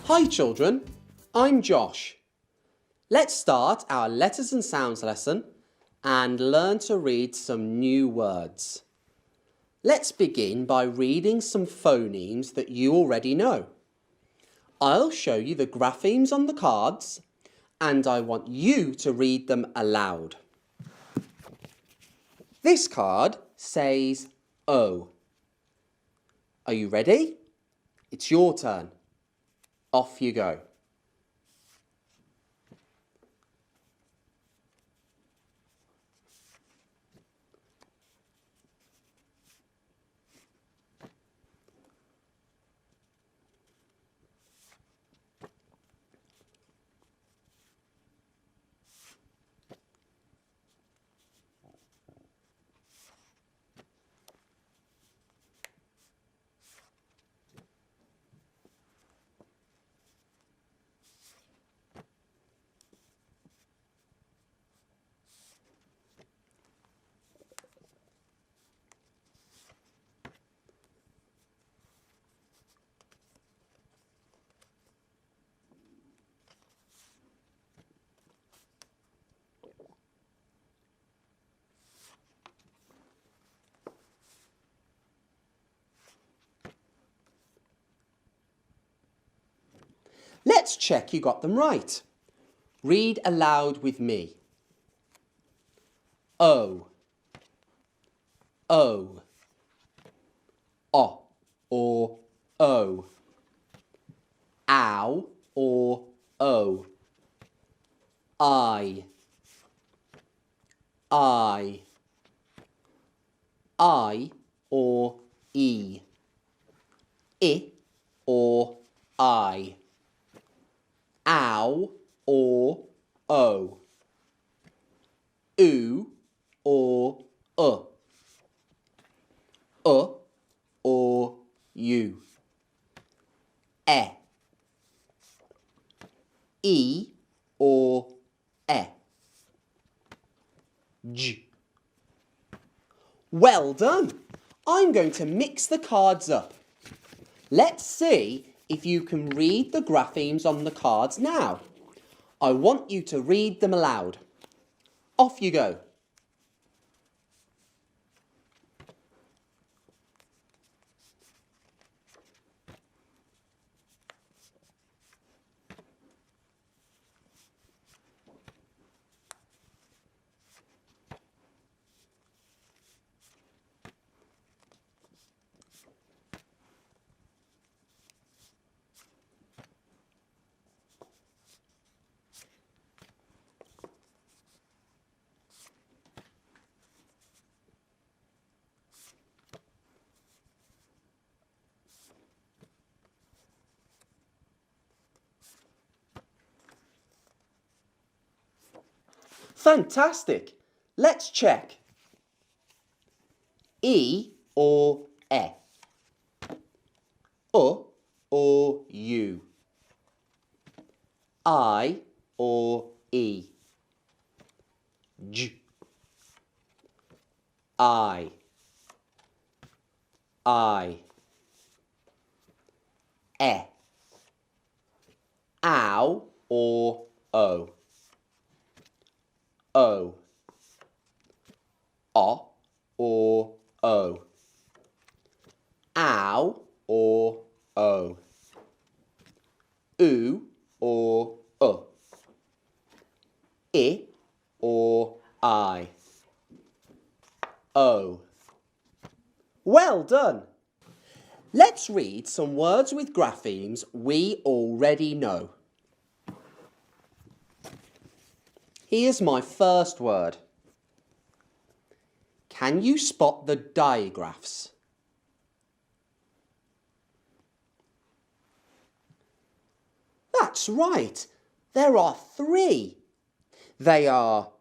Hi children, I'm Josh. Let's start our letters and sounds lesson and learn to read some new words. Let's begin by reading some phonemes that you already know. I'll show you the graphemes on the cards and I want you to read them aloud. This card says O. Are you ready? It's your turn. Off you go. Let's check you got them right. Read aloud with me. O, O, O or O. Ow or O. I or E. I or I. Ow or O. Oo or or U. E or J. Well done! I'm going to mix the cards up. Let's see if you can read the graphemes on the cards now. I want you to read them aloud. Off you go. Fantastic! Let's check. E or E. O or U. I or E. J. I. E. Ow or O. O. Or O. Ow or O. Oo or I or I. O. Well done! Let's read some words with graphemes we already know. Here's my first word. Can you spot the digraphs? That's right. There are 3. They are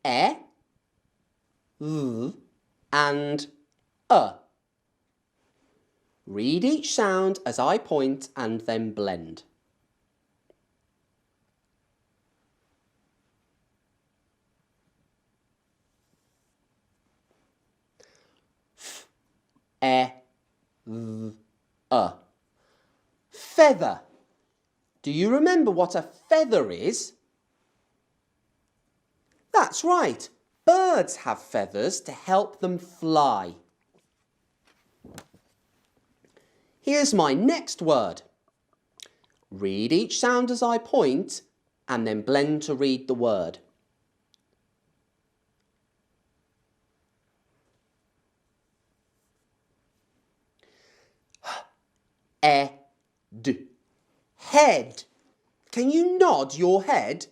E, L and Read each sound as I point and then blend. F, E, L, feather. Do you remember what a feather is? That's right. Birds have feathers to help them fly. Here's my next word. Read each sound as I point and then blend to read the word. Ed. Head. Can you nod your head?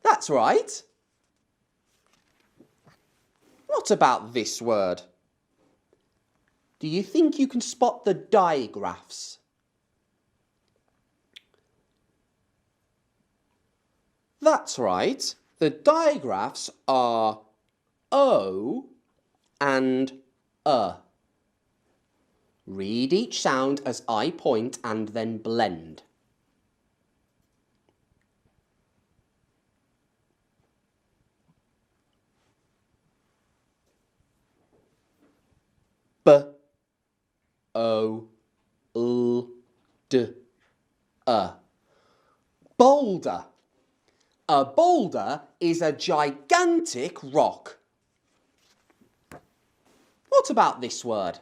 That's right. What about this word? Do you think you can spot the digraphs? That's right. The digraphs are O and Read each sound as I point and then blend. B, O, L, D, Boulder. A boulder is a gigantic rock. What about this word?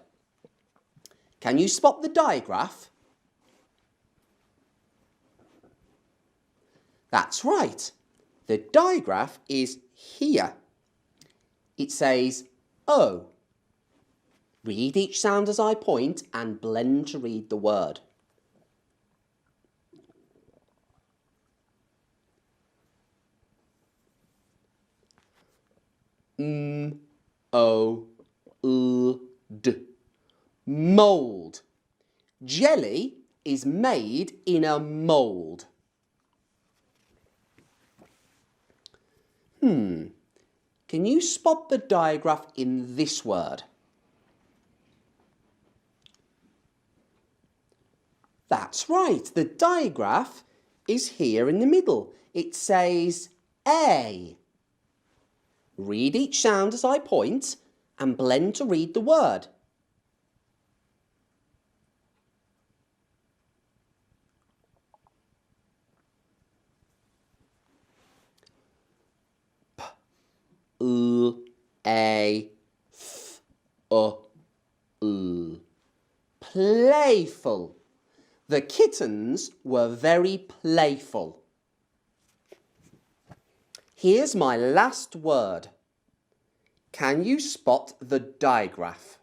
Can you spot the digraph? That's right. The digraph is here. It says O. Read each sound as I point and blend to read the word. M-O-L-D. Mould. Jelly is made in a mould. Can you spot the digraph in this word? That's right. The digraph is here in the middle. It says A. Read each sound as I point and blend to read the word. P-L-A-F-U-L. Playful. The kittens were very playful. Here's my last word. Can you spot the digraph?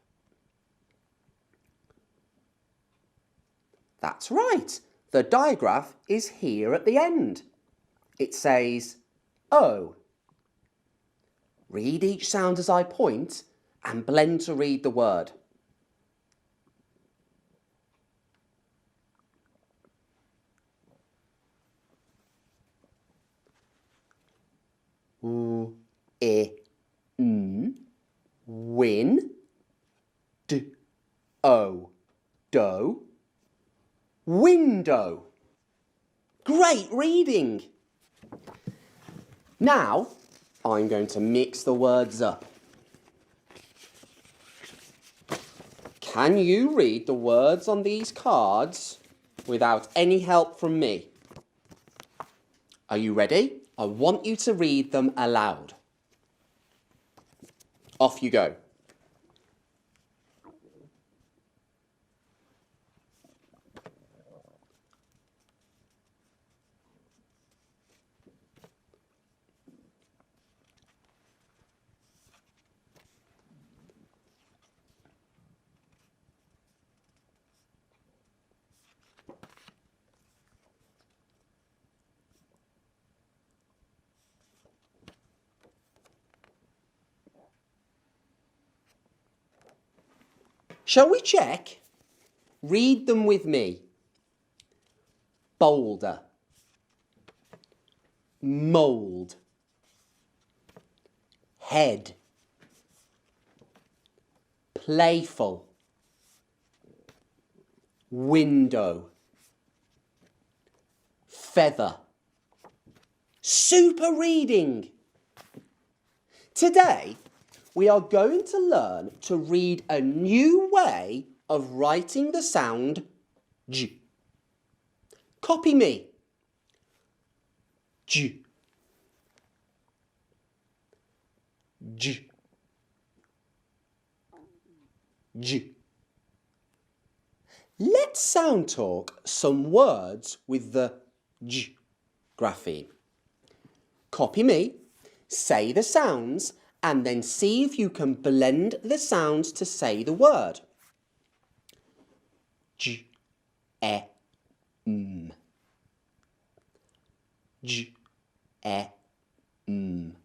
That's right. The digraph is here at the end. It says O. Read each sound as I point and blend to read the word. W-I-N. Win. D-O. Do. Window. Great reading! Now, I'm going to mix the words up. Can you read the words on these cards without any help from me? Are you ready? I want you to read them aloud. Off you go. Shall we check? Read them with me. Boulder. Mould. Head. Playful. Window. Feather. Super reading! Today, we are going to learn to read a new way of writing the sound J. Copy me. J. J. J. Let's sound talk some words with the J grapheme. Copy me, say the sounds, and then see if you can blend the sounds to say the word. J, e, m. J, e, m.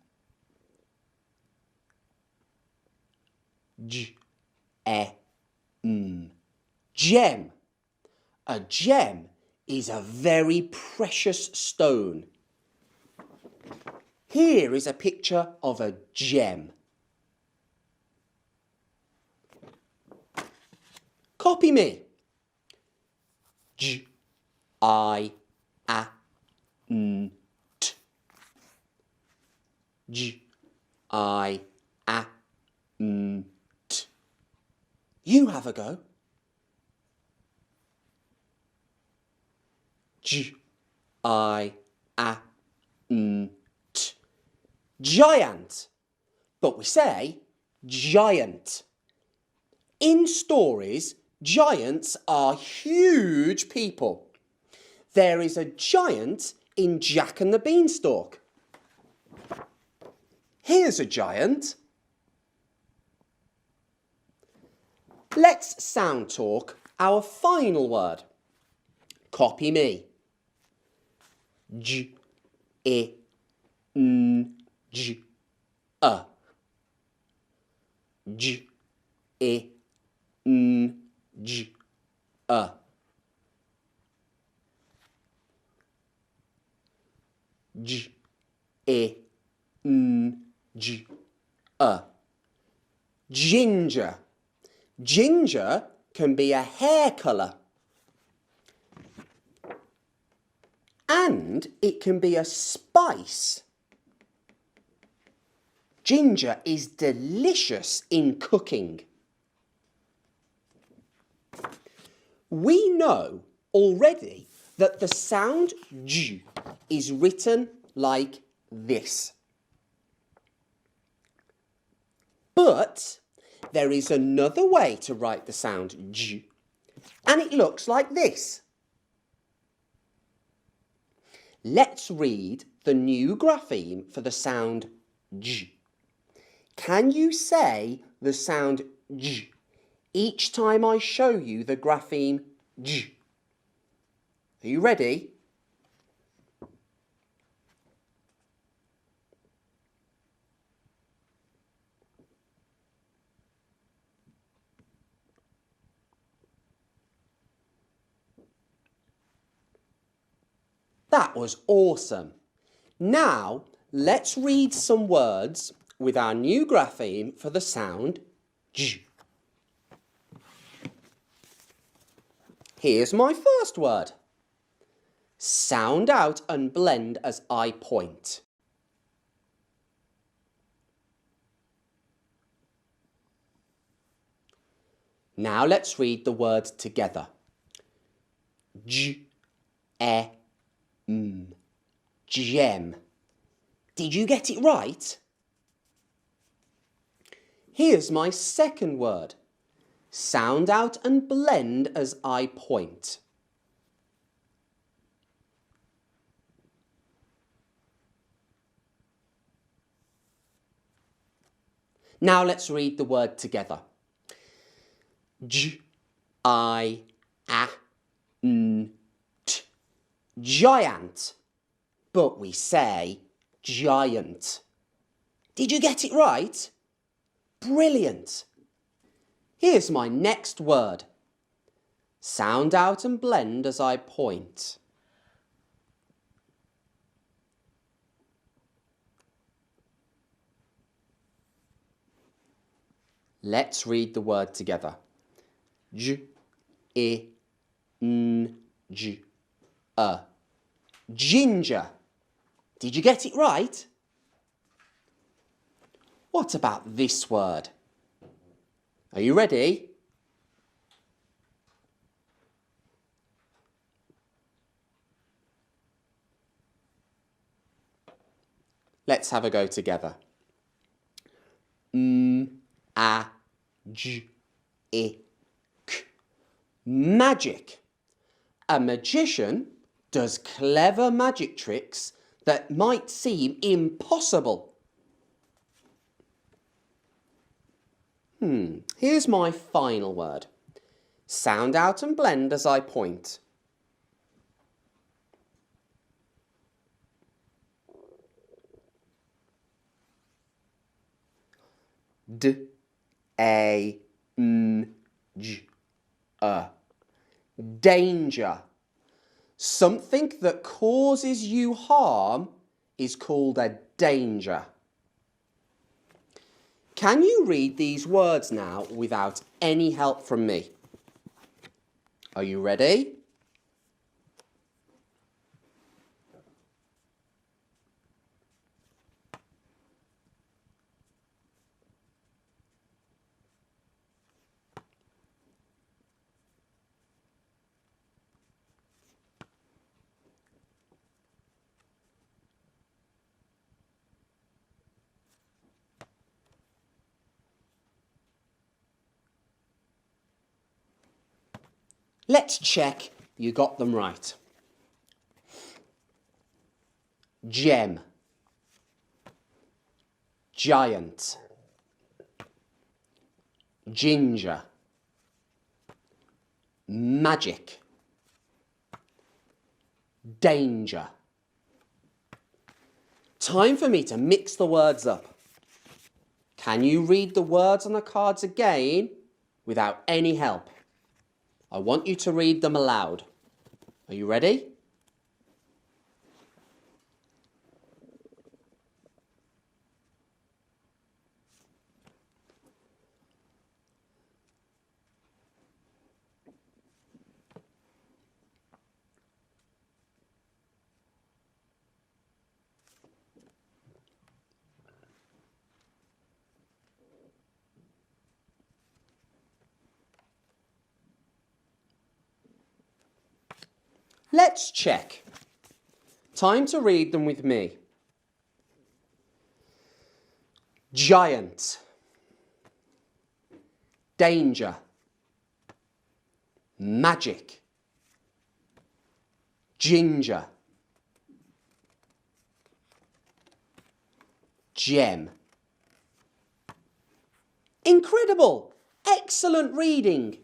J, e, m. Gem. A gem is a very precious stone. Here is a picture of a gem. Copy me. J, I, a, n, t. J, I, a, n, t. You have a go. J, I, a, n, t. Giant. But we say giant. In stories, giants are huge people. There is a giant in Jack and the Beanstalk. Here's a giant. Let's sound talk our final word. Copy me. J, e, n, j, a. J, e, n, j, a. J, e, n, j, a. Ginger. Ginger can be a hair colour. And it can be a spice. Ginger is delicious in cooking. We know already that the sound J is written like this. But there is another way to write the sound J, and it looks like this. Let's read the new grapheme for the sound J. Can you say the sound J each time I show you the grapheme J? Are you ready? That was awesome. Now, let's read some words with our new grapheme for the sound J. Here's my first word. Sound out and blend as I point. Now let's read the word together. J, e, m. Gem. Did you get it right? Here's my second word. Sound out and blend as I point. Now let's read the word together. J, I, a, n, t. Giant. But we say giant. Did you get it right? Brilliant. Here's my next word. Sound out and blend as I point. Let's read the word together. J, e, n, j, a. Ginger. Did you get it right? What about this word? Are you ready? Let's have a go together. A, j, I, k. Magic. A magician does clever magic tricks that might seem impossible. Here's my final word. Sound out and blend as I point. D, A, N, J, Danger. Something that causes you harm is called a danger. Can you read these words now without any help from me? Are you ready? Let's check you got them right. Gem, giant, ginger, magic, danger. Time for me to mix the words up. Can you read the words on the cards again without any help? I want you to read them aloud. Are you ready? Let's check. Time to read them with me. Giant, danger, magic, ginger, gem. Incredible! Excellent reading!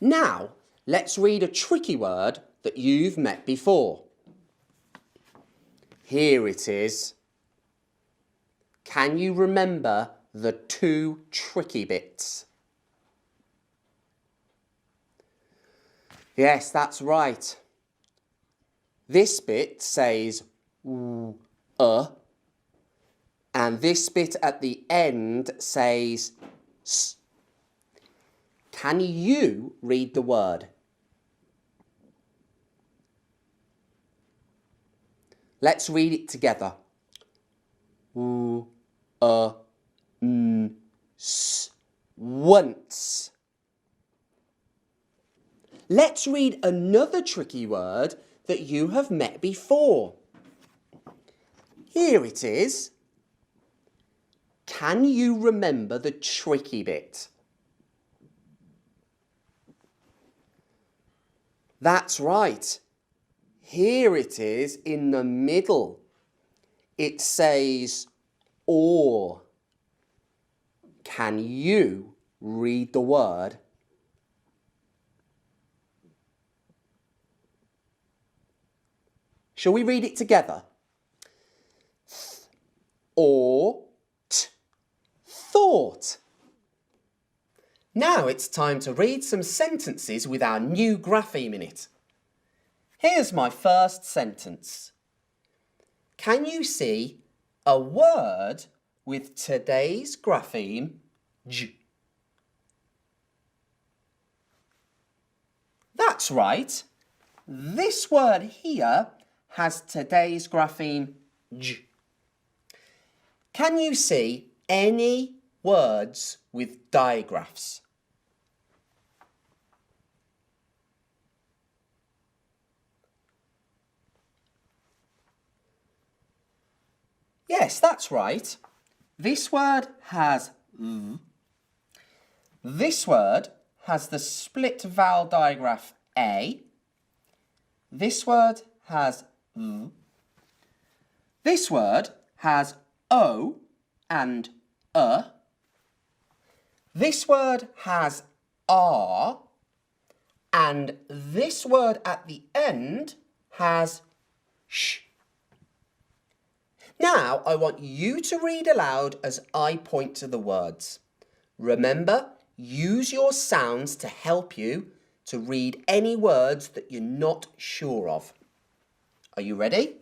Now, let's read a tricky word that you've met before. Here it is. Can you remember the two tricky bits? Yes, that's right. This bit says and this bit at the end says s. Can you read the word? Let's read it together. S. Once. Let's read another tricky word that you have met before. Here it is. Can you remember the tricky bit? That's right. Here it is in the middle. It says or. Can you read the word? Shall we read it together? Or, thought. Now it's time to read some sentences with our new grapheme in it. Here's my first sentence. Can you see a word with today's grapheme J? That's right. This word here has today's grapheme J. Can you see any words with digraphs? Yes, that's right. This word has th. This word has the split vowel digraph A. This word has th. This word has O and This word has R. And this word at the end has sh. Now I want you to read aloud as I point to the words. Remember, use your sounds to help you to read any words that you're not sure of. Are you ready?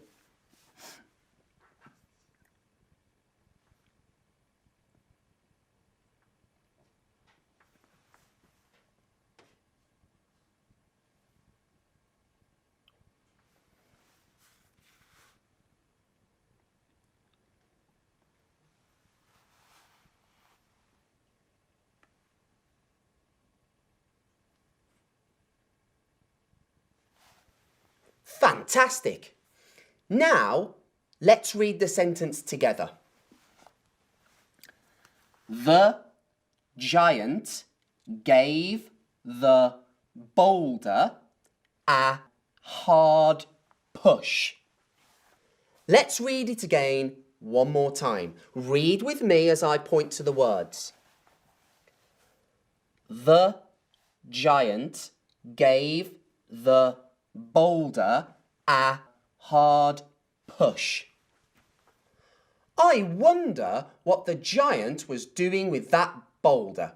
Fantastic! Now, let's read the sentence together. The giant gave the boulder a hard push. Let's read it again one more time. Read with me as I point to the words. The giant gave the boulder a hard push. I wonder what the giant was doing with that boulder.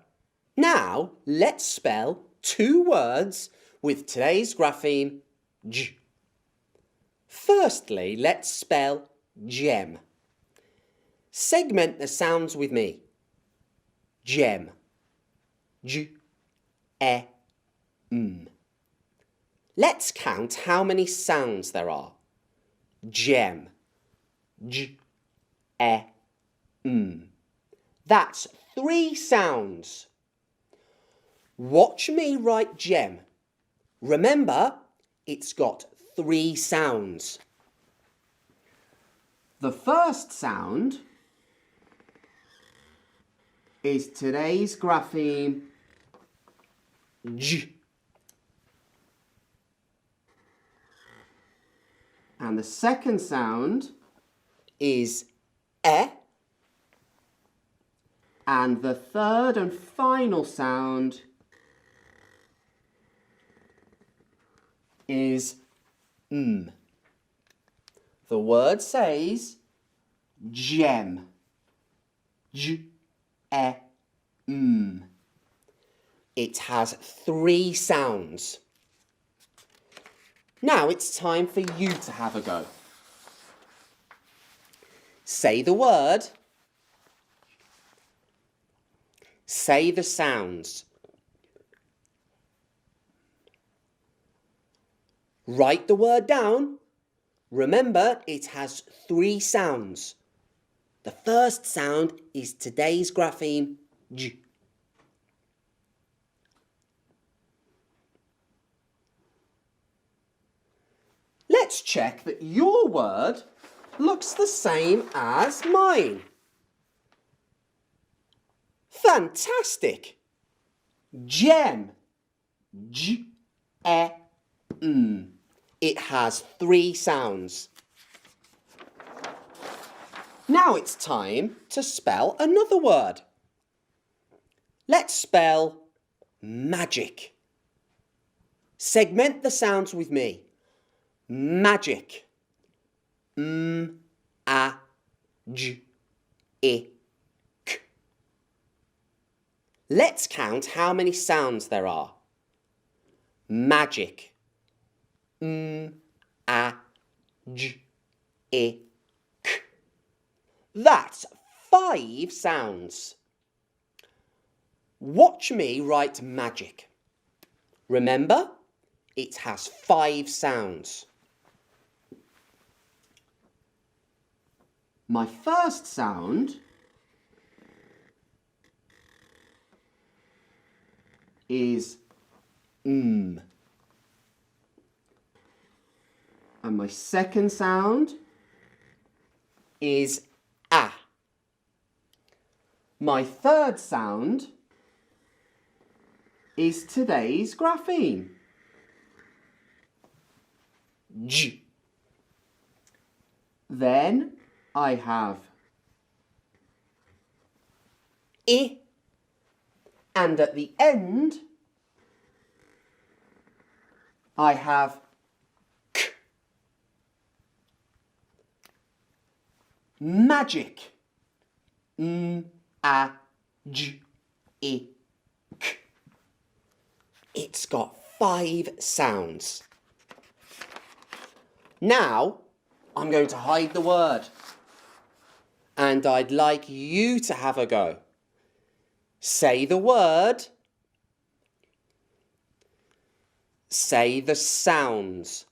Now, let's spell two words with today's grapheme J. Firstly, let's spell gem. Segment the sounds with me. Gem. J, E, M. Let's count how many sounds there are. Gem. J, E, M. That's 3 sounds. Watch me write gem. Remember, it's got 3 sounds. The first sound is today's grapheme J. And the second sound is E. And the third and final sound is M. The word says gem. J, E, M. It has 3 sounds. Now it's time for you to have a go. Say the word. Say the sounds. Write the word down. Remember, it has 3 sounds. The first sound is today's grapheme J. Let's check that your word looks the same as mine. Fantastic! Gem. J, E, M. It has 3 sounds. Now it's time to spell another word. Let's spell magic. Segment the sounds with me. Magic. M, A, J, I, K. Let's count how many sounds there are. Magic. M, A, J, I, K. That's 5 sounds. Watch me write magic. Remember, it has 5 sounds. My first sound is M. And my second sound is My third sound is today's grapheme. J. Then I have I, and at the end I have K. Magic. M, A, J, I, K. It's got 5 sounds. Now, I'm going to hide the word. And I'd like you to have a go. Say the word. Say the sounds.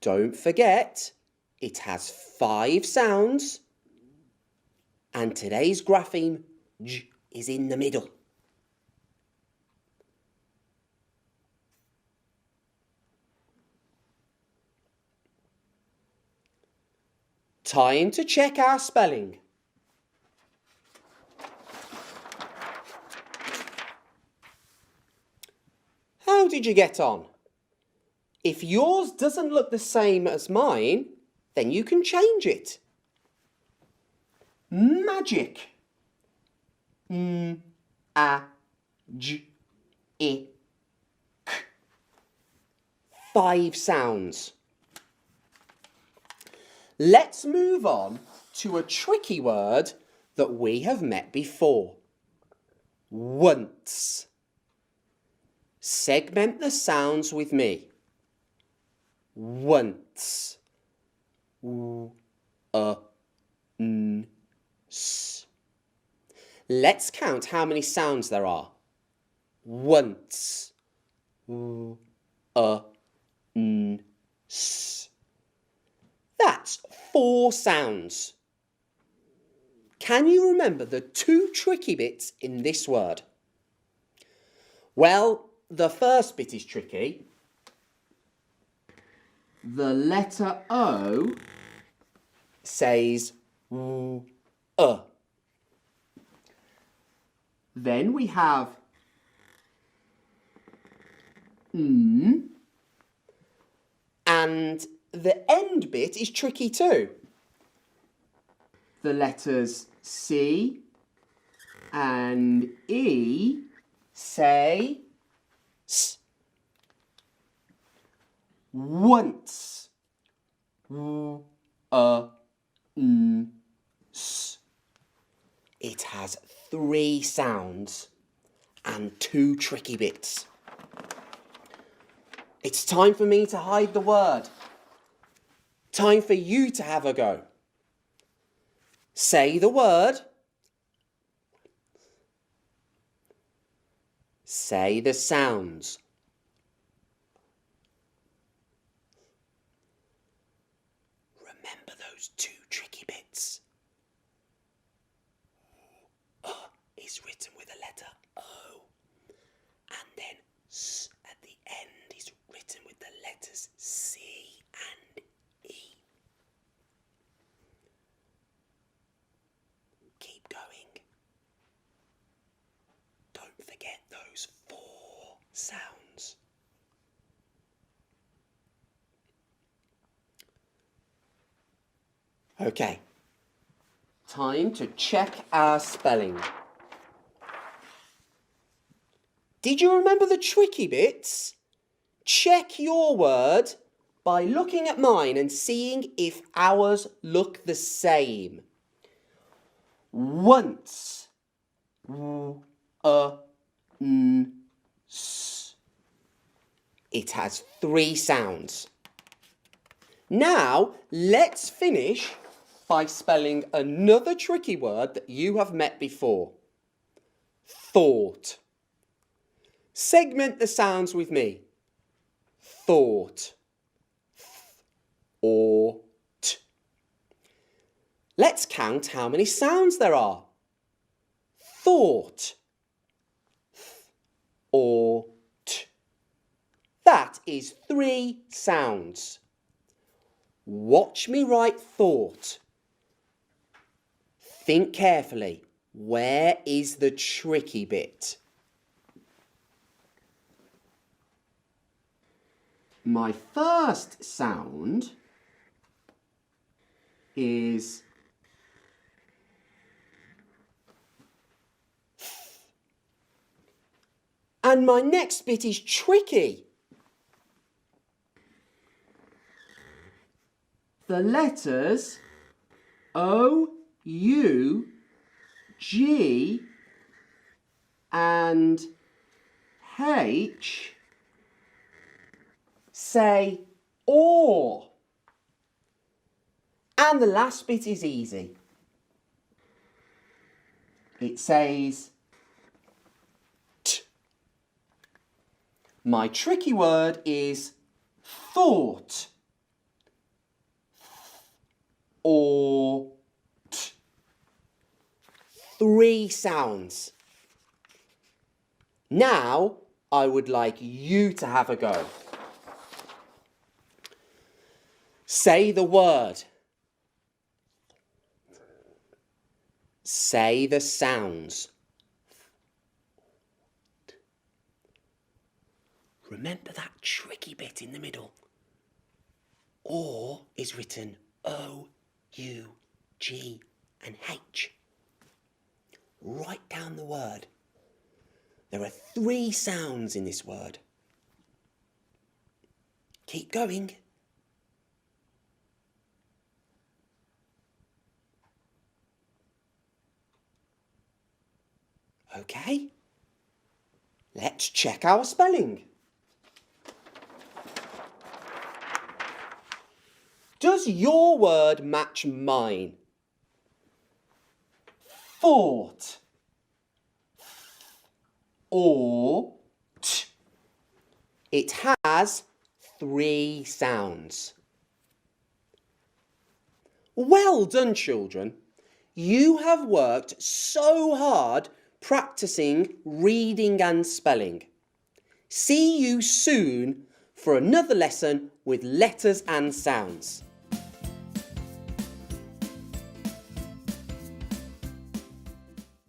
Don't forget, it has 5 sounds. And today's grapheme, J, is in the middle. Time to check our spelling. How did you get on? If yours doesn't look the same as mine, then you can change it. Magic. M, A, J, I, K. 5 sounds. Let's move on to a tricky word that we have met before. Once. Segment the sounds with me. Once. U, N, S. Let's count how many sounds there are. Once. U, N, S. That's 4 sounds. Can you remember the 2 tricky bits in this word? Well, the first bit is tricky. The letter O says Then we have N, and the end bit is tricky too. The letters C and E say S. Once. N, S. It has 3 sounds and 2 tricky bits. It's time for me to hide the word. Time for you to have a go. Say the word. Say the sounds. Remember those 2 tricky bits. Is written with a letter O, and then S at the end is written with the letters C and E. Keep going. Don't forget those 4 sounds. Okay, time to check our spelling. Did you remember the tricky bits? Check your word by looking at mine and seeing if ours look the same. Once. N, S. It has 3 sounds. Now, let's finish by spelling another tricky word that you have met before. Thought. Segment the sounds with me. Thought. Or t. Let's count how many sounds there are. Thought. Or t. That is 3 sounds. Watch me write thought. Think carefully. Where is the tricky bit? My first sound is and my next bit is tricky. The letters O, U, G and H say or. And the last bit is easy. It says T. My tricky word is thought or T. 3 sounds. Now I would like you to have a go. Say the word. Say the sounds. Remember that tricky bit in the middle. Or is written O, U, G and H. Write down the word. There are 3 sounds in this word. Keep going. Okay, let's check our spelling. Does your word match mine? Thought or T. It has 3 sounds. Well done, children. You have worked so hard practicing reading and spelling. See you soon for another lesson with letters and sounds.